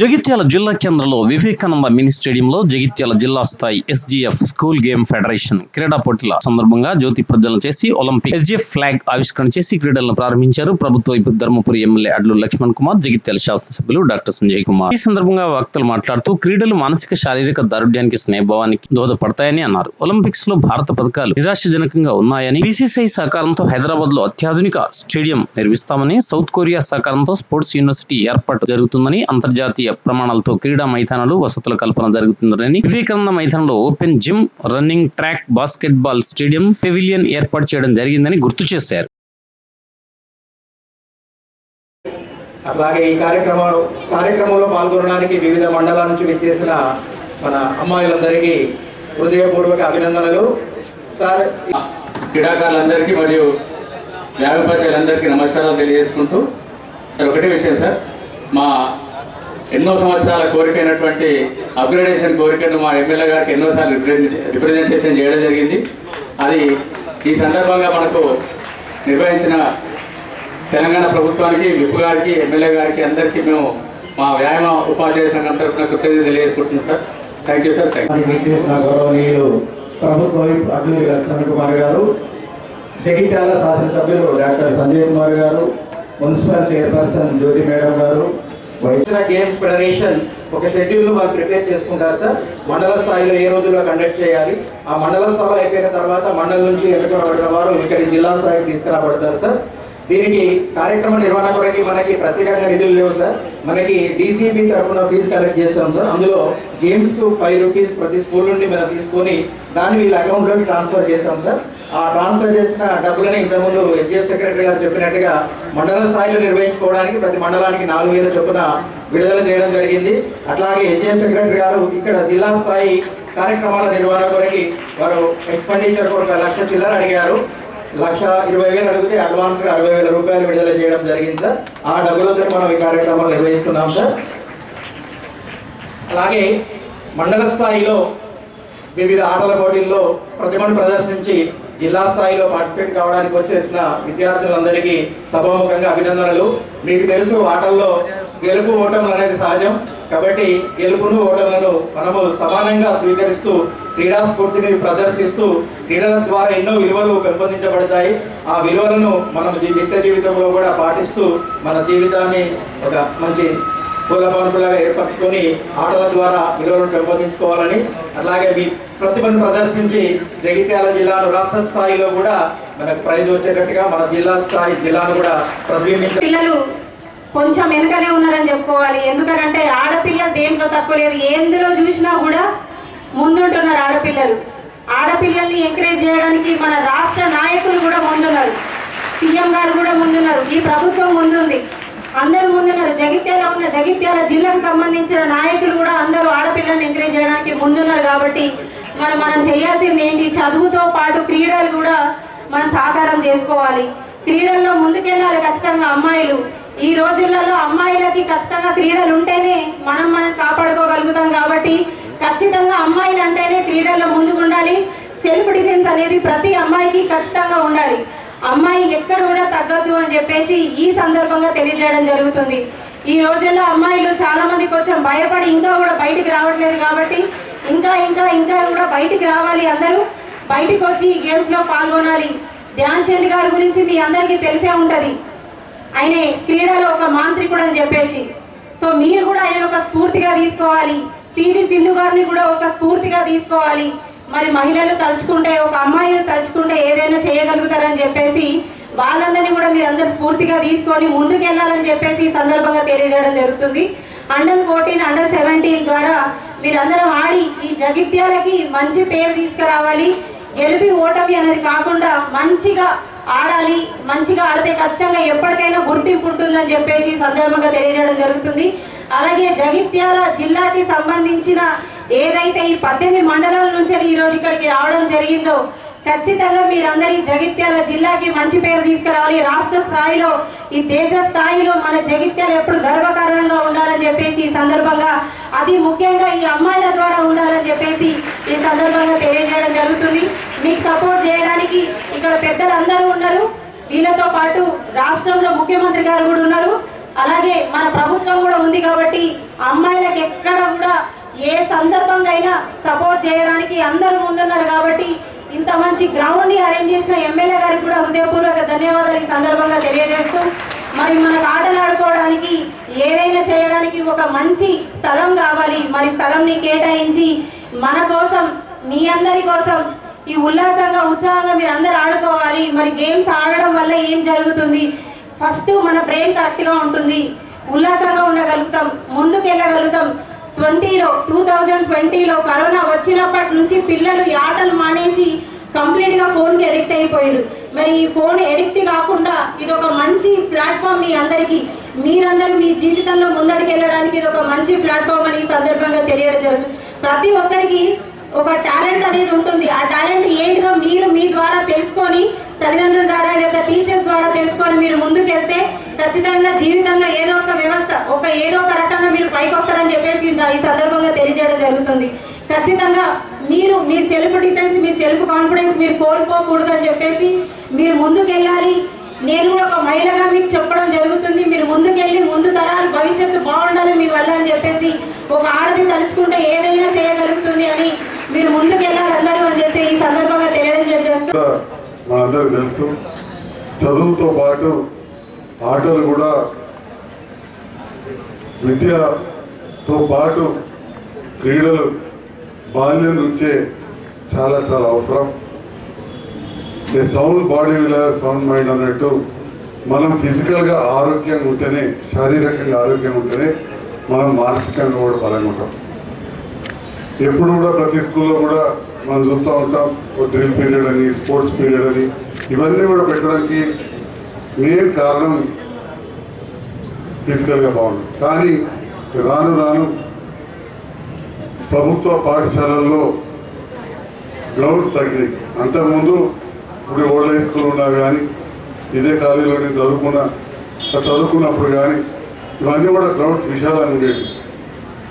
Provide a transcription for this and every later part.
జగిత్యాల జిల్లా కేంద్రంలో వివేకానంద మినీ స్టేడియంలో జగిత్యాల జిల్లా స్థాయి ఎస్జీఎఫ్ స్కూల్ గేమ్ ఫెడరేషన్ క్రీడా పోటీల సందర్భంగా జ్యోతి ప్రజ్వలన చేసి ఒలింపిక్ ఎస్జీఎఫ్ ఫ్లాగ్ ఆవిష్కరణ చేసి క్రీడలను ప్రారంభించారు. ప్రభుత్వ వైపు ధర్మపురి ఎమ్మెల్యే అడ్లు లక్ష్మణ్ కుమార్, జగిత్యాల శాసనసభ్యులు డాక్టర్ సంజయ్ కుమార్. ఈ సందర్భంగా వక్తలు మాట్లాడుతూ క్రీడలు మానసిక శారీరక దారుఢ్యానికి స్నేహభావానికి దోహదపడతాయని అన్నారు. ఒలింపిక్స్ లో భారత పథకాలు నిరాశజనకంగా ఉన్నాయని, బీసీసీఐ సహకారంతో హైదరాబాద్ లో అత్యాధునిక స్టేడియం నిర్మిస్తామని, సౌత్ కొరియా సహకారంతో స్పోర్ట్స్ యూనివర్సిటీ ఏర్పాటు జరుగుతుందని, అంతర్జాతీయ ప్రమాణాలతో క్రీడా మైదానాలు వసతుల కల్పన జరుగుతుందని, వివేకానంద మైదానంలో open gym, running track, basket ball stadium, pavilion ఏర్పాటు చేయడం జరిగిందని గుర్తు చేశారు. అలాగే ఈ కార్యక్రమంలో పాల్గొనడానికి వివిధ మండలాల నుంచి విచ్చేసిన మన అమ్మాయిలందరికీ హృదయపూర్వక అభినందనలు. సార్, క్రీడాకారులందరికీ మరియు వ్యాపారులందరికీ నమస్కారాలు తెలియజేసుకుంటూ, సార్ ఒకటే విషయం సార్, మా ఎన్నో సంవత్సరాల కోరిక అయినటువంటి అప్గ్రేడేషన్ కోరికను మా ఎమ్మెల్యే గారికి ఎన్నోసార్లు రిప్రజెంటేషన్ చేయడం జరిగింది. అది ఈ సందర్భంగా మనకు నిర్వహించిన తెలంగాణ ప్రభుత్వానికి, విప్ గారికి, ఎమ్మెల్యే గారికి అందరికీ మేము మా వ్యాయామ ఉపాధ్యాయ సంఘం తరఫున కృతజ్ఞతలు తెలియజేసుకుంటున్నాం సార్. Thank you sir. చేసిన గౌరవనీయులు ప్రభుత్వ విప్ అడ్లు లక్ష్మణ్ కుమార్ గారు, జగిత్యాల శాసనసభ్యులు డాక్టర్ సంజయ్ కుమార్ గారు, మున్సిపల్ చైర్పర్సన్ జ్యోతి మేడం గారు, గేమ్స్ ఫెడరేషన్ ఒక షెడ్యూల్ వాళ్ళు ప్రిపేర్ చేసుకుంటారు సార్. మండల స్థాయిలో ఏ రోజుల్లో కండక్ట్ చేయాలి, ఆ మండల స్థాయిలో అయిపోయిన తర్వాత మండలం నుంచి ఎన్నుకోబడిన వారు ఇక్కడి జిల్లా స్థాయికి తీసుకురాబడతారు సార్. దీనికి కార్యక్రమ నిర్వహణ కొరకు మనకి ప్రత్యేకంగా నిధులు లేవు సార్. మనకి డీసీబీ తరఫున ఫీజు కలెక్ట్ చేస్తాం సార్. అందులో గేమ్స్కు 5 రూపీస్ ప్రతి స్కూల్ నుండి మనం తీసుకొని దాన్ని వీళ్ళ అకౌంట్లోకి ట్రాన్స్ఫర్ చేస్తాం సార్. ఆ ట్రాన్స్ఫర్ చేసిన డబ్బులని ఇంతకుముందు హెచ్ఎఫ్ సెక్రటరీ గారు చెప్పినట్టుగా మండల స్థాయిలో నిర్వహించుకోవడానికి ప్రతి మండలానికి 4,000 చొప్పున విడుదల చేయడం జరిగింది. అట్లాగే హెచ్ఎఫ్ సెక్రటరీ గారు ఇక్కడ జిల్లా స్థాయి కార్యక్రమాల నిర్వహణ కొరకు వారు ఎక్స్పెండిచర్ కొరకు 1,00,000 చిల్లర అడిగారు. 1,20,000 అడిగితే అడ్వాన్స్గా 60,000 రూపాయలు విడుదల చేయడం జరిగింది సార్. ఆ డబ్బులతో మనం ఈ కార్యక్రమాలు నిర్వహిస్తున్నాం సార్. అలాగే మండల స్థాయిలో వివిధ ఆటల పోటీల్లో ప్రతిభను ప్రదర్శించి జిల్లా స్థాయిలో పార్టిసిపేట్ కావడానికి వచ్చేసిన విద్యార్థులందరికీ సభాముఖంగా అభినందనలు. మీకు తెలుసు, ఆటల్లో గెలుపు ఓటములు అనేది సహజం. కాబట్టి గెలుపును ఓటములను మనము సమానంగా స్వీకరిస్తూ క్రీడా స్ఫూర్తిని ప్రదర్శిస్తూ క్రీడల ద్వారా ఎన్నో విలువలు పెంపొందించబడతాయి. ఆ విలువలను మనం నిత్య జీవితంలో కూడా పాటిస్తూ మన జీవితాన్ని ఒక మంచి పూలపానుపులాగా ఏర్పరచుకొని ఆటల ద్వారా విలువలను పెంపొందించుకోవాలని, అలాగే మీ ప్రతిభను ప్రదర్శించి జగిత్యాల జిల్లాను రాష్ట్ర స్థాయిలో కూడా మనకు ప్రైజ్ వచ్చేటట్టుగా మన జిల్లాను కూడా ప్రతిబింబించాలి. పిల్లలు కొంచెం వెనుకనే ఉన్నారని చెప్పుకోవాలి. ఎందుకంటే ఆడపిల్లలు దేంట్లో తక్కువ లేదు, ఎందులో చూసినా కూడా ముందుంటున్నారు ఆడపిల్లలు. ఆడపిల్లల్ని ఎంకరేజ్ చేయడానికి మన రాష్ట్ర నాయకులు కూడా ముందున్నారు, సీఎం గారు కూడా ముందున్నారు, ఈ ప్రభుత్వం ముందుంది, అందరూ ముందున్నారు. జగిత్యాల జిల్లాకు సంబంధించిన నాయకులు కూడా అందరూ ఆడపిల్లల్ని ఎంకరేజ్ చేయడానికి ముందున్నారు. కాబట్టి మనం చేయాల్సింది ఏంటి, చదువుతో పాటు క్రీడలు కూడా మనం సాకారం చేసుకోవాలి. క్రీడల్లో ముందుకెళ్ళాలి ఖచ్చితంగా. అమ్మాయిలు ఈ రోజులలో అమ్మాయిలకి ఖచ్చితంగా క్రీడలు ఉంటేనే మనం కాపాడుకోగలుగుతాం. కాబట్టి ఖచ్చితంగా అమ్మాయిలు అంటేనే క్రీడల్లో ముందుకు ఉండాలి. సెల్ఫ్ డిఫెన్స్ అనేది ప్రతి అమ్మాయికి ఖచ్చితంగా ఉండాలి. అమ్మాయి ఎక్కడ కూడా తగ్గద్దు అని చెప్పేసి ఈ సందర్భంగా తెలియజేయడం జరుగుతుంది. ఈ రోజుల్లో అమ్మాయిలు చాలా మంది కొంచెం భయపడి ఇంకా కూడా బయటికి రావట్లేదు. కాబట్టి ఇంకా ఇంకా ఇంకా కూడా బయటికి రావాలి. అందరూ బయటికి వచ్చి ఈ గేమ్స్లో పాల్గొనాలి. ధ్యాన్ చంద్ గారి గురించి మీ అందరికీ తెలిసే ఉంటుంది. ఆయన క్రీడలో ఒక మాంత్రికుడు అని చెప్పేసి, సో మీరు కూడా ఆయన ఒక స్ఫూర్తిగా తీసుకోవాలి. పివి సింధు గారిని కూడా ఒక స్ఫూర్తిగా తీసుకోవాలి. మరి మహిళలు తలుచుకుంటే, ఒక అమ్మాయిని తలుచుకుంటే ఏదైనా చేయగలుగుతారని చెప్పేసి వాళ్ళందరినీ కూడా మీరు అందరు స్ఫూర్తిగా తీసుకొని ముందుకెళ్ళాలని చెప్పేసి ఈ సందర్భంగా తెలియజేయడం జరుగుతుంది. Under-14, Under-17 ద్వారా మీరందరం ఆడి ఈ జగిత్యాలకి మంచి పేరు తీసుకురావాలి. గెలిపి ఓటమి అనేది కాకుండా మంచిగా ఆడాలి. మంచిగా ఆడితే ఖచ్చితంగా ఎప్పటికైనా గుర్తింపు ఉంటుందని చెప్పేసి సందర్భంగా తెలియజేయడం జరుగుతుంది. అలాగే జగిత్యాల జిల్లాకి సంబంధించిన ఏదైతే ఈ 18 మండలాల నుంచి ఈరోజు ఇక్కడికి రావడం జరిగిందో, ఖచ్చితంగా మీరందరి జగిత్యాల జిల్లాకి మంచి పేరు తీసుకురావాలి. రాష్ట్ర స్థాయిలో, ఈ దేశ స్థాయిలో మన జగిత్యాల ఎప్పుడు గర్వకారణంగా ఉండాలని చెప్పేసి ఈ సందర్భంగా, అది ముఖ్యంగా ఈ అమ్మాయిల ద్వారా ఉండాలని చెప్పేసి ఈ సందర్భంగా తెలియజేయడం జరుగుతుంది. మీకు సపోర్ట్ చేయడానికి ఇక్కడ పెద్దలు అందరూ ఉన్నారు. వీళ్ళతో పాటు రాష్ట్రంలో ముఖ్యమంత్రి గారు కూడా ఉన్నారు. అలాగే మన ప్రభుత్వం కూడా ఉంది కాబట్టి అమ్మాయిలకు ఎక్కడ కూడా ఏ సందర్భంగా అయినా సపోర్ట్ చేయడానికి అందరూ ముందున్నారు కాబట్టి ఇంత మంచి గ్రౌండ్ని అరేంజ్ చేసిన ఎమ్మెల్యే గారికి కూడా హృదయపూర్వక ధన్యవాదాలు ఈ సందర్భంగా తెలియజేస్తూ మరి మనకు ఆటలు ఆడుకోవడానికి ఏదైనా చేయడానికి ఒక మంచి స్థలం కావాలి. మరి స్థలంని కేటాయించి మన కోసం మీ అందరి కోసం ఈ ఉల్లాసంగా ఉత్సాహంగా మీరు అందరు ఆడుకోవాలి. మరి గేమ్స్ ఆడడం వల్ల ఏం జరుగుతుంది? ఫస్ట్ మన బ్రెయిన్ కరెక్ట్గా ఉంటుంది, ఉల్లాసంగా ఉండగలుగుతాం, ముందుకు వెళ్ళగలుగుతాం. 2020లో కరోనా వచ్చినప్పటి నుంచి పిల్లలు ఈ ఆటలు మానేసి కంప్లీట్గా ఫోన్కి అడిక్ట్ అయిపోయారు. మరి ఈ ఫోన్ అడిక్ట్ కాకుండా ఇది ఒక మంచి ప్లాట్ఫామ్ మీ అందరికీ, మీరందరూ మీ జీవితంలో ముందడికి వెళ్ళడానికి ఇది ఒక మంచి ప్లాట్ఫామ్ అని ఈ సందర్భంగా తెలియడం జరుగుతుంది. ప్రతి ఒక్కరికి ఒక టాలెంట్ అనేది ఉంటుంది. ఆ టాలెంట్ ఏంటిదో మీరు మీ ద్వారా తెలుసుకొని, తల్లిదండ్రుల ద్వారా లేదా టీచర్స్ ద్వారా తెలుసుకొని మీరు ముందుకు వెళ్తే ఖచ్చితంగా జీవితంలో ఏదో ఒక వ్యవస్థ ఏదో ఒక రకంగా మీరు పైకి వస్తారని చెప్పేసి ఈ సందర్భంగా తెలియజేయడం జరుగుతుంది. ఖచ్చితంగా మీరు మీ సెల్ఫ్ డిఫెన్స్, మీ సెల్ఫ్ కాన్ఫిడెన్స్ మీరు కోల్పోకూడదు అని చెప్పేసి మీరు ముందుకు వెళ్ళాలి. నేను కూడా ఒక మహిళగా మీకు చెప్పడం జరుగుతుంది. మీరు ముందుకెళ్ళి ముందు తరాలు భవిష్యత్తు బాగుండాలి మీ వల్ల అని చెప్పేసి, ఒక ఆడది తలుచుకుంటే ఏదైనా చేయగలుగుతుంది అని మీరు ముందుకు వెళ్ళాలి అందరూ అని చెప్పి ఈ సందర్భంగా తెలియజేస్తూ మనందరికీ తెలుసు, చదువుతో పాటు ఆటలు కూడా విద్యతో పాటు క్రీడలు బాల్యం నుంచే చాలా చాలా అవసరం. A sound body will have sound mind అన్నట్టు మనం ఫిజికల్గా ఆరోగ్యంగా ఉంటేనే, శారీరకంగా ఆరోగ్యంగా ఉంటేనే మనం మానసికంగా కూడా బలంగా ఉంటాం. ఎప్పుడు కూడా ప్రతి స్కూల్లో కూడా మనం చూస్తూ ఉంటాం, డ్రిల్ పీరియడ్ అని, స్పోర్ట్స్ పీరియడ్ అని, ఇవన్నీ కూడా పెట్టడానికి మెయిన్ కారణం ఫిజికల్గా బాగుంటుంది. కానీ రాను రాను ప్రభుత్వ పాఠశాలల్లో గ్రౌండ్స్ తగ్గినాయి. అంతకుముందు ఇప్పుడు ఓల్డ్ హై స్కూల్ ఉన్నా కానీ, ఇదే కాలేజీలో నేను చదువుకున్నప్పుడు కానీ ఇవన్నీ కూడా గ్రౌండ్స్ విశాలంగా ఉండేవి.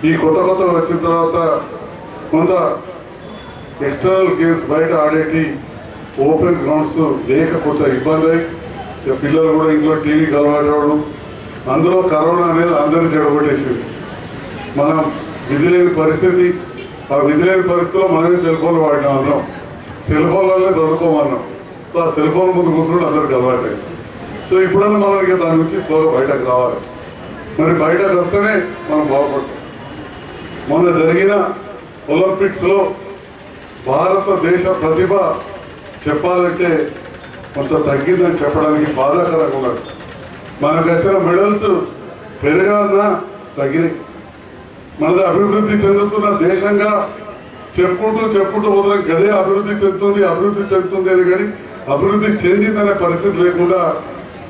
ఈ కొత్త వచ్చిన తర్వాత కొంత ఎక్స్టర్నల్ గేమ్స్ బయట ఆడేటి ఓపెన్ గ్రౌండ్స్ లేక కొంత ఇబ్బంది అయ్యి ఇక పిల్లలు కూడా ఇంట్లో టీవీకి అలవాటు అవ్వడం, అందులో కరోనా అనేది అందరినీ చెడగొట్టేసింది. మనం విధి లేని పరిస్థితి, ఆ విధి లేని పరిస్థితిలో మనమే సెల్ ఫోన్లు వాడినాం. అందరం సెల్ ఫోన్లనే చదువుకోమన్నాం. సో ఆ సెల్ ఫోన్ ముందు కూర్చుంటే అందరికి అలవాటు అయ్యింది. సో ఇప్పుడన్నా మనం ఇక దాని నుంచి స్లోగా బయటకు రావాలి. మరి బయటకు వస్తేనే మనం బాగుపడతాం. మొన్న జరిగిన ఒలింపిక్స్లో భారతదేశ ప్రతిభ చెప్పాలంటే కొంత తగ్గిందని చెప్పడానికి బాధాకరంగా ఉన్నది. మనకు వచ్చిన మెడల్స్ పెరగాలన్నా తగ్గినాయి. మనది అభివృద్ధి చెందుతున్న దేశంగా చెప్పుకుంటూ పోతున్నాం. గదే అభివృద్ధి చెందుతుంది అని, కానీ అభివృద్ధి చెందిందనే పరిస్థితి లేకుండా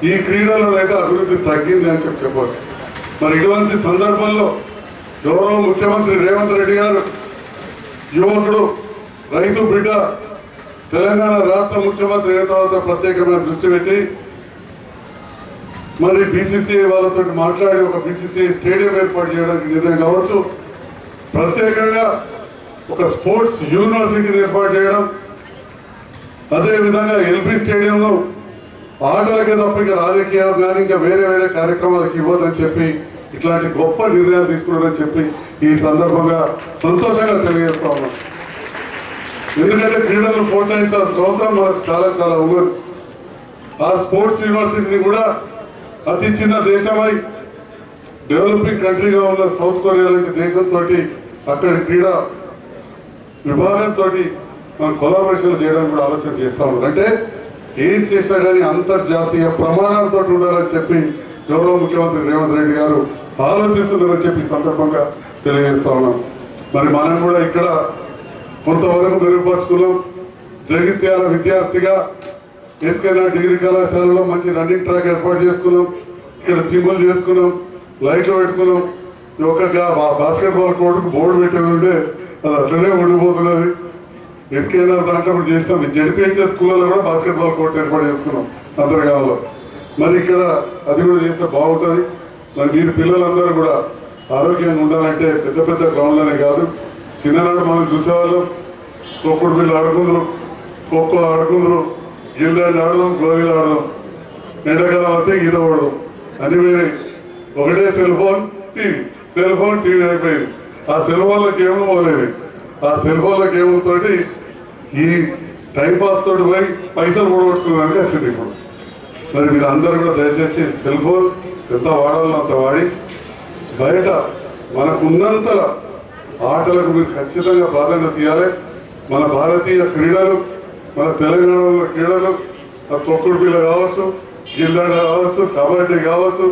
ఈ క్రీడలనైతే అభివృద్ధి తగ్గింది అని చెప్పవచ్చు. మరి ఇటువంటి సందర్భంలో గౌరవ ముఖ్యమంత్రి రేవంత్ రెడ్డి గారు, యువకుడు, రైతు బిడ్డ, తెలంగాణ రాష్ట్ర ముఖ్యమంత్రి అయిన తర్వాత ప్రత్యేకమైన దృష్టి పెట్టి మరి బీసీసీఐ వాళ్ళతో మాట్లాడి ఒక బీసీసీఐ స్టేడియం ఏర్పాటు చేయడానికి నిర్ణయం కావచ్చు, ప్రత్యేకంగా ఒక స్పోర్ట్స్ యూనివర్సిటీని ఏర్పాటు చేయడం, అదేవిధంగా ఎల్బీ స్టేడియంలో ఆటలకే తప్ప ఇక రాజకీయాలు కానీ ఇంకా వేరే కార్యక్రమాలకు ఇవ్వదని చెప్పి ఇట్లాంటి గొప్ప నిర్ణయాలు తీసుకున్నారని చెప్పి ఈ సందర్భంగా సంతోషంగా తెలియజేస్తా ఉన్నాం. ఎందుకంటే క్రీడలను ప్రోత్సహించాల్సిన అవసరం మనకు చాలా చాలా ఉన్నది. ఆ స్పోర్ట్స్ యూనివర్సిటీని కూడా అతి చిన్న దేశమై డెవలపింగ్ కంట్రీగా ఉన్న సౌత్ కొరియా లాంటి దేశంతో అక్కడి క్రీడా విభాగంతో మనం కొలాబరేషన్ చేయడానికి కూడా ఆలోచన చేస్తా ఉన్నారు. అంటే ఏం చేసినా కానీ అంతర్జాతీయ ప్రమాణాలతో ఉండాలని చెప్పి గౌరవ ముఖ్యమంత్రి రేవంత్ రెడ్డి గారు ఆలోచిస్తున్నారని చెప్పి సందర్భంగా తెలియజేస్తా ఉన్నాం. మరి మనం కూడా ఇక్కడ కొంతవరకు మెరుగుపరుచుకున్నాం. జగిత్యాల విద్యార్థిగా ఎస్కేనా డిగ్రీ కళాశాలలో మంచి రన్నింగ్ ట్రాక్ ఏర్పాటు చేసుకున్నాం. ఇక్కడ జిమ్ములు చేసుకున్నాం, లైట్లు పెట్టుకున్నాం. ఒక బాస్కెట్బాల్ కోర్టుకు బోర్డు పెట్టేది ఉంటే అది అట్లనే ఉండిపోతున్నది. ఎస్కేనా దాంట్లో కూడా చేసినాం. జడ్పీహెచ్ఎస్ స్కూళ్ళలో కూడా బాస్కెట్బాల్ కోర్టు ఏర్పాటు చేసుకున్నాం అంతర్గామలో. మరి ఇక్కడ అది కూడా చేస్తే బాగుంటుంది. మరి మీరు పిల్లలందరూ కూడా ఆరోగ్యంగా ఉండాలంటే పెద్ద పెద్ద గ్రౌండ్లోనే కాదు, చిన్ననాడు మనం చూసేవాళ్ళం. తొక్కుడు బిల్లు ఆడుకుందరు, ఖోఖో ఆడుకుందరు, గిల్లాండ్ ఆడదాం, గోళీలు ఆడదాం, ఎండాకాలం అయితే ఈత పడదాం, అన్ని వేరే ఒకటే సెల్ ఫోన్ టీవీ అయిపోయింది. ఆ సెల్ ఫోన్ల గేమ్లు మొదలైనవి. ఆ సెల్ ఫోన్ల గేమ్లతోటి ఈ టైంపాస్ తోటి పోయి పైసలు కూడగొట్టుకోవడానికి వచ్చింది ఇప్పుడు. మరి మీరు అందరూ కూడా దయచేసి సెల్ ఫోన్ ఎంత వాడాలో అంత వాడి బయట మనకున్నంత ఆటలకు మీరు ఖచ్చితంగా ప్రాధాన్యత ఇవ్వాలి. మన భారతీయ క్రీడలు, మన తెలంగాణలో క్రీడలు, తొక్కుడు బిళ్ళ కావచ్చు, గిల్లాడ కావచ్చు, కబడ్డీ కావచ్చు,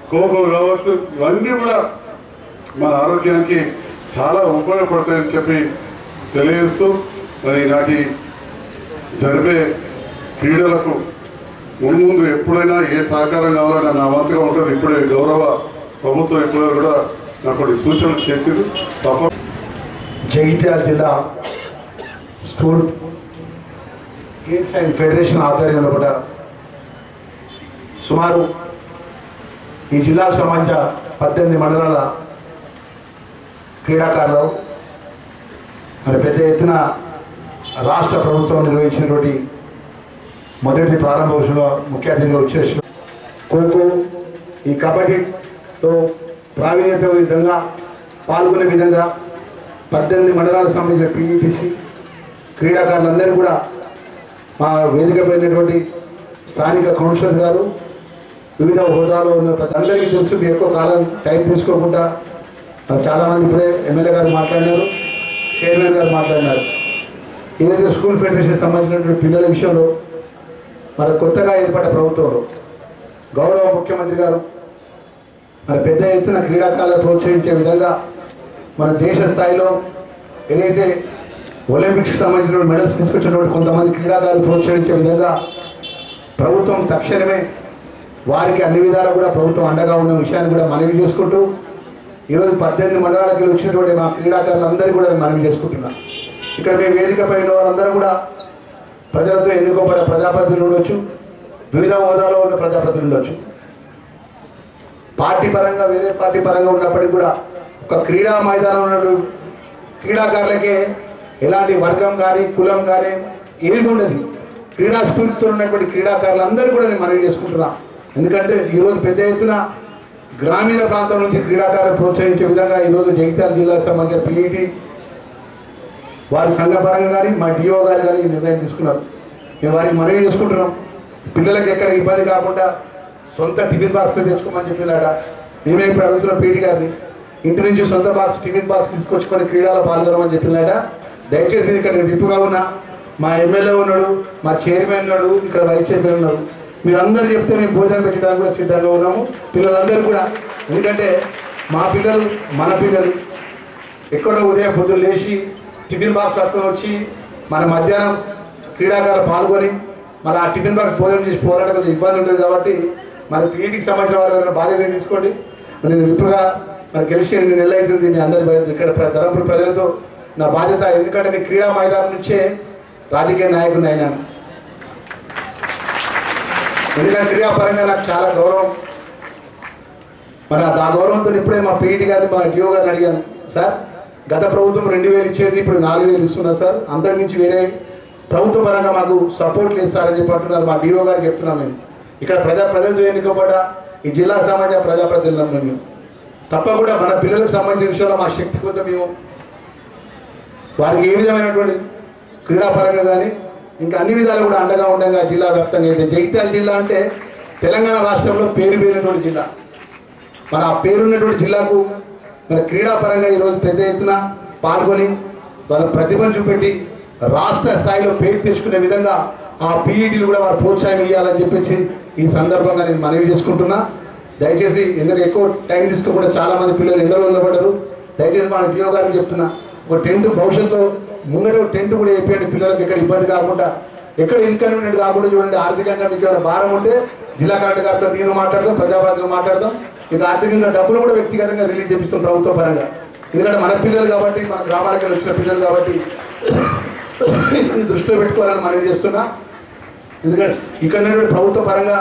ఖోఖో కావచ్చు, ఇవన్నీ కూడా మన ఆరోగ్యానికి చాలా ఉపయోగపడతాయని చెప్పి తెలియజేస్తూ మరి ఈనాటి జరిపే క్రీడలకు ముందు ఎప్పుడైనా ఏ సహకారం కావాలన్నా నా వంతుగా ఉంటుంది. ఇప్పుడే గౌరవ ప్రభుత్వం ఇప్పుడు కూడా నాకు కొన్ని సూచనలు చేసింది. తప్ప జగిత్యాల జిల్లా స్కూల్ గేమ్స్ అండ్ ఫెడరేషన్ ఆధ్వర్యంలో కూడా సుమారు ఈ జిల్లాకు సంబంధించిన 18 మండలాల క్రీడాకారులు మరి పెద్ద ఎత్తున రాష్ట్ర ప్రభుత్వం నిర్వహించినటువంటి మొదటి ప్రారంభోత్సవంలో ముఖ్య అతిథిగా వచ్చేసి ఖోఖో, ఈ కబడ్డీలో ప్రావీణ్యత విధంగా పాల్గొనే విధంగా 18 మండలాలకు సంబంధించిన పీఈటీసీ క్రీడాకారులందరూ కూడా మా వేదిక పైనటువంటి స్థానిక కౌన్సిలర్ గారు, వివిధ హోదాలో ఉన్న ప్రతి అందరికీ తెలుసు. ఎక్కువ కాలం టైం తీసుకోకుండా చాలామంది ఇప్పుడే ఎమ్మెల్యే గారు మాట్లాడినారు, చైర్మన్ గారు మాట్లాడినారు. ఏదైతే స్కూల్ ఫెడరేషన్ సంబంధించినటువంటి పిల్లల విషయంలో మరి కొత్తగా ఏర్పడ్డ ప్రభుత్వంలో గౌరవ ముఖ్యమంత్రి గారు మరి పెద్ద ఎత్తున క్రీడాకారులను ప్రోత్సహించే విధంగా మన దేశ స్థాయిలో ఏదైతే ఒలింపిక్స్కి సంబంధించిన మెడల్స్ తీసుకొచ్చినటువంటి కొంతమంది క్రీడాకారులు ప్రోత్సహించే విధంగా ప్రభుత్వం తక్షణమే వారికి అన్ని విధాలా కూడా ప్రభుత్వం అండగా ఉన్న విషయాన్ని కూడా మనవి చేసుకుంటూ ఈరోజు 18 మండలాలకి వచ్చినటువంటి మా క్రీడాకారులందరికీ కూడా నేను మనవి చేసుకుంటున్నాను. ఇక్కడ మేము వేదికపై ఉన్న వాళ్ళందరూ కూడా ప్రజలతో ఎన్నుకోబడ్డ ప్రజాప్రతినిధులు ఉండొచ్చు, వివిధ హోదాలో ఉన్న ప్రజాప్రతినిధులు ఉండొచ్చు. పార్టీ పరంగా వేరే పార్టీ పరంగా ఉన్నప్పటికీ కూడా ఒక క్రీడా మైదానం ఉన్న క్రీడాకారులకే ఎలాంటి వర్గం కానీ కులం కానీ ఏది ఉండదు. క్రీడా స్ఫూర్తితో ఉన్నటువంటి క్రీడాకారులందరూ కూడా నేను మనవి చేసుకుంటున్నాను. ఎందుకంటే ఈరోజు పెద్ద ఎత్తున గ్రామీణ ప్రాంతం నుంచి క్రీడాకారులు ప్రోత్సహించే విధంగా ఈరోజు జగిత్యాల జిల్లాకు సంబంధించిన పీఈటీ వారి సంఘపరంగా కానీ మా డిఓ గారు కానీ నిర్ణయం తీసుకున్నారు. మేము వారికి మనవి చేసుకుంటున్నాం. పిల్లలకి ఎక్కడ ఇబ్బంది కాకుండా సొంత టిఫిన్ బాక్స్తో తెచ్చుకోమని చెప్పినాడ. మేమే ఇప్పుడు అడుగుతున్నాం పీటీ గారిని, ఇంటి నుంచి సొంత బాక్స్ టిఫిన్ బాక్స్ తీసుకొచ్చుకొని క్రీడలో పాల్గొనమని చెప్పినాడ. దయచేసి ఇక్కడ నేను విప్పుగా ఉన్నా, మా ఎమ్మెల్యే ఉన్నాడు, మా చైర్మన్ ఉన్నాడు, ఇక్కడ వైస్ చైర్మన్ ఉన్నారు. మీరందరూ చెప్తే మేము భోజనం పెట్టడానికి కూడా సిద్ధంగా ఉన్నాము. పిల్లలందరూ కూడా, ఎందుకంటే మా పిల్లలు మన పిల్లలు ఎక్కడో ఉదయం పొద్దున్న లేచి టిఫిన్ బాక్స్ పట్టుకొని వచ్చి మన మధ్యాహ్నం క్రీడాకారులు పాల్గొని మన ఆ టిఫిన్ బాక్స్ భోజనం చేసి పోరాటం కొంచెం ఇబ్బంది ఉంటుంది. కాబట్టి మరి పీఈటీకి సంబంధించిన వారు బాధ్యత తీసుకోండి. నేను విప్పుగా మరి గెలిచి 8 నెలలు అవుతుంది. మీ అందరి ఇక్కడ ధర్మపురి ప్రజలతో నా బాధ్యత. ఎందుకంటే నేను క్రీడా మైదానం నుంచే రాజకీయ నాయకుడిని అయినాను. ఎందుకంటే క్రీడాపరంగా నాకు చాలా గౌరవం. మరి ఆ గౌరవంతో ఇప్పుడే మా పీఈటీ గారిని మా డిఓ గారిని అడిగాను, సార్ గత ప్రభుత్వం 2000 ఇచ్చేది, ఇప్పుడు 4000 ఇస్తున్నారు సార్, అంతకుమించి వేరే ప్రభుత్వ పరంగా మాకు సపోర్ట్లు ఇస్తారని చెప్పి అంటున్నారు. మా డిఓ గారికి చెప్తున్నాం. మేము ఇక్కడ ప్రజలతో ఎన్నుకోబడ్డ ఈ జిల్లా సంబంధించిన ప్రజాప్రతినిధులం. మేము తప్పకుండా మన పిల్లలకు సంబంధించిన విషయంలో మా శక్తి కొద్ది మేము వారికి ఏ విధమైనటువంటి క్రీడాపరంగా కానీ ఇంకా అన్ని విధాలు కూడా అండగా ఉండగా జిల్లా వ్యాప్తంగా అయితే జగిత్యాల జిల్లా అంటే తెలంగాణ రాష్ట్రంలో పేరున్నటువంటి జిల్లా. మన ఆ పేరున్నటువంటి జిల్లాకు మన క్రీడాపరంగా ఈరోజు పెద్ద ఎత్తున పాల్గొని వాళ్ళ ప్రతిభను చూపెట్టి రాష్ట్ర స్థాయిలో పేరు తెచ్చుకునే విధంగా ఆ పీఈటీలు కూడా వారు ప్రోత్సాహం ఇవ్వాలని చెప్పేసి ఈ సందర్భంగా నేను మనవి చేసుకుంటున్నా. దయచేసి ఎందుకంటే ఎక్కువ టైం తీసుకోకుండా చాలామంది పిల్లలు ఎండలో నిలబడ్డారు. దయచేసి మా డిఓ గారికి చెప్తున్నా, ఒక టెంట్ భవిష్యత్తులో ముంగట టెంట్ కూడా చెప్పండి, పిల్లలకు ఎక్కడ ఇబ్బంది కాకుండా ఎక్కడ ఇన్కన్వీనియంట్ కాకుండా చూడండి. ఆర్థికంగా మీకు ఏమైనా భారం ఉంటే జిల్లా కలెక్టర్ గారితో నేను మాట్లాడతాం, ప్రజాప్రతినిధులు మాట్లాడతాం. మీకు ఆర్థికంగా డబ్బులు కూడా వ్యక్తిగతంగా రిలీజ్ చేపిస్తాం ప్రభుత్వ పరంగా. ఎందుకంటే మన పిల్లలు కాబట్టి, మన గ్రామాలకు వచ్చిన పిల్లలు కాబట్టి దృష్టిలో పెట్టుకోవాలని మనవి చేస్తున్నా. ఎందుకంటే ఇక్కడ ప్రభుత్వ పరంగా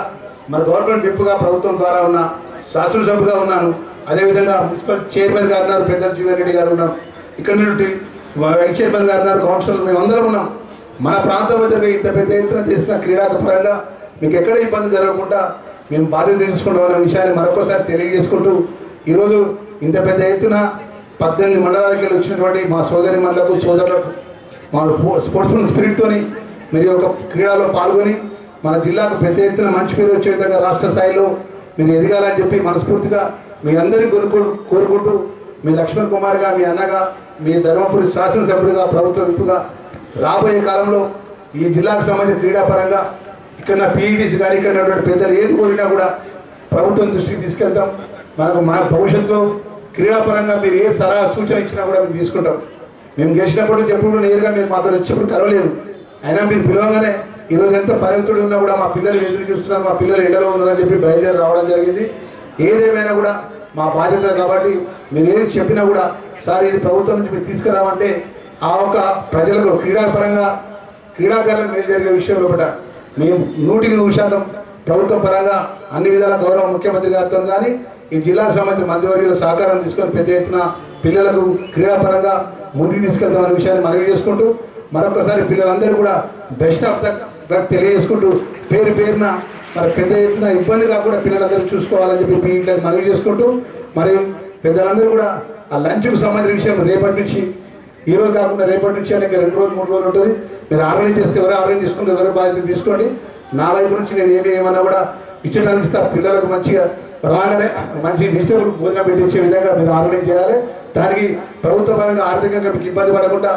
మన గవర్నమెంట్ విప్పుగా ప్రభుత్వం ద్వారా ఉన్న శాసనసభ్యుగా ఉన్నాను. అదేవిధంగా మున్సిపల్ చైర్మన్ గారు ఉన్నారు, పెద్దల జీవన్ రెడ్డి గారు ఉన్నారు, ఇక్కడ నుండి వైస్ చైర్మన్ గారు ఉన్నారు, కౌన్సిలర్, మేమందరం ఉన్నాం. మన ప్రాంతంలో జరిగే ఇంత పెద్ద ఎత్తున చేసిన క్రీడా పరంగా మీకు ఎక్కడ ఇబ్బంది జరగకుండా మేము బాధ్యత తీసుకుంటాం అనే విషయాన్ని మరొకసారి తెలియజేసుకుంటూ ఈరోజు ఇంత పెద్ద ఎత్తున 18 మండలాలకి వచ్చినటువంటి మా సోదరి మనులకు సోదరులకు మా స్పోర్ట్స్ఫుల్ స్పిరిట్తోని మీరు ఒక క్రీడలో పాల్గొని మన జిల్లాకు పెద్ద ఎత్తున మంచి పేరు వచ్చే విధంగా రాష్ట్ర స్థాయిలో మీరు ఎదగాలని చెప్పి మనస్ఫూర్తిగా మీ అందరికీ కోరుకుంటూ మీ లక్ష్మణ్ కుమార్గా మీ అన్నగా మీ ధర్మపురి శాసనసభ్యుడిగా ప్రభుత్వ విప్పుగా రాబోయే కాలంలో ఈ జిల్లాకు సంబంధించిన క్రీడాపరంగా ఇక్కడ పీఈటీసీ కానీ ఇక్కడ ఉన్నటువంటి పెద్దలు ఏది కోరినా కూడా ప్రభుత్వం దృష్టికి తీసుకెళ్తాం. మనకు మా భవిష్యత్తులో క్రీడాపరంగా మీరు ఏ సలహా సూచన ఇచ్చినా కూడా మేము తీసుకుంటాం. మేము గెలిచినప్పుడు చెప్పుడు నేరుగా మీరు మాతో వచ్చినప్పుడు కలవలేదు, అయినా మీరు పిలవగానే ఈరోజు ఎంత పరిమితుడు ఉన్నా కూడా మా పిల్లలు ఎదురు చూస్తున్నారు, మా పిల్లలు ఎండలో ఉన్నారని చెప్పి బయలుదేరి రావడం జరిగింది. ఏదేమైనా కూడా మా బాధ్యత కాబట్టి మీరు ఏం చెప్పినా కూడా సార్ ఇది ప్రభుత్వం నుంచి మీరు తీసుకురావంటే ఆ ఒక ప్రజలకు క్రీడాపరంగా క్రీడాకారులకు మేలు జరిగే విషయం ఒకట మేము 100% ప్రభుత్వం పరంగా అన్ని విధాల గౌరవ ముఖ్యమంత్రి గారితో కానీ ఈ జిల్లాకు సంబంధించిన మంత్రివర్యుల సహకారం తీసుకొని పెద్ద ఎత్తున పిల్లలకు క్రీడాపరంగా ముందుకు తీసుకెళ్తామనే విషయాన్ని మనవి చేసుకుంటూ మరొకసారి పిల్లలందరూ కూడా బెస్ట్ ఆఫ్ లక్ తెలియజేసుకుంటూ పేరున మరి పెద్ద ఎత్తున ఇబ్బంది కాకుండా పిల్లలందరూ చూసుకోవాలని చెప్పి పీఈటీలకు మనవి చేసుకుంటూ మరి పెద్దలందరూ కూడా ఆ లంచ్కు సంబంధించిన విషయం రేపటి నుంచి ఈరోజు కాకుండా రేపటి నుంచి అనేక 2 రోజులు 3 రోజులు ఉంటుంది. మీరు ఆర్గనైజ్ చేస్తే ఎవరు ఆర్గనైజ్ చేసుకుంటే ఎవరు బాధ్యత తీసుకోండి. నా వైపు నుంచి నేను ఏమన్నా కూడా ఇచ్చడానికి ఇస్తా. పిల్లలకు మంచిగా రాగానే మంచి వెజిటబుల్ భోజనం పెట్టించే విధంగా మీరు ఆర్గనైజ్ చేయాలి. దానికి ప్రభుత్వ పరంగా ఆర్థికంగా మీకు ఇబ్బంది పడకుండా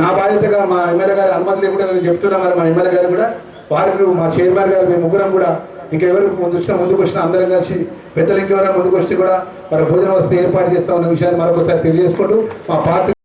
నా బాధ్యతగా మా ఎమ్మెల్యే గారి అనుమతి లేకుండా నేను చెప్తున్నా. మరి మా ఎమ్మెల్యే గారు కూడా వారికి మా చైర్మన్ గారు మేము ముగ్గురం కూడా ఇంకెవరు ముందుకు వచ్చిన అందరం కలిసి పెద్దలు ఇంకెవరైనా ముందుకు వచ్చి కూడా మరి భోజన వసతి ఏర్పాటు చేస్తామన్న విషయాన్ని మరొకసారి తెలియజేసుకుంటూ మా పార్టీ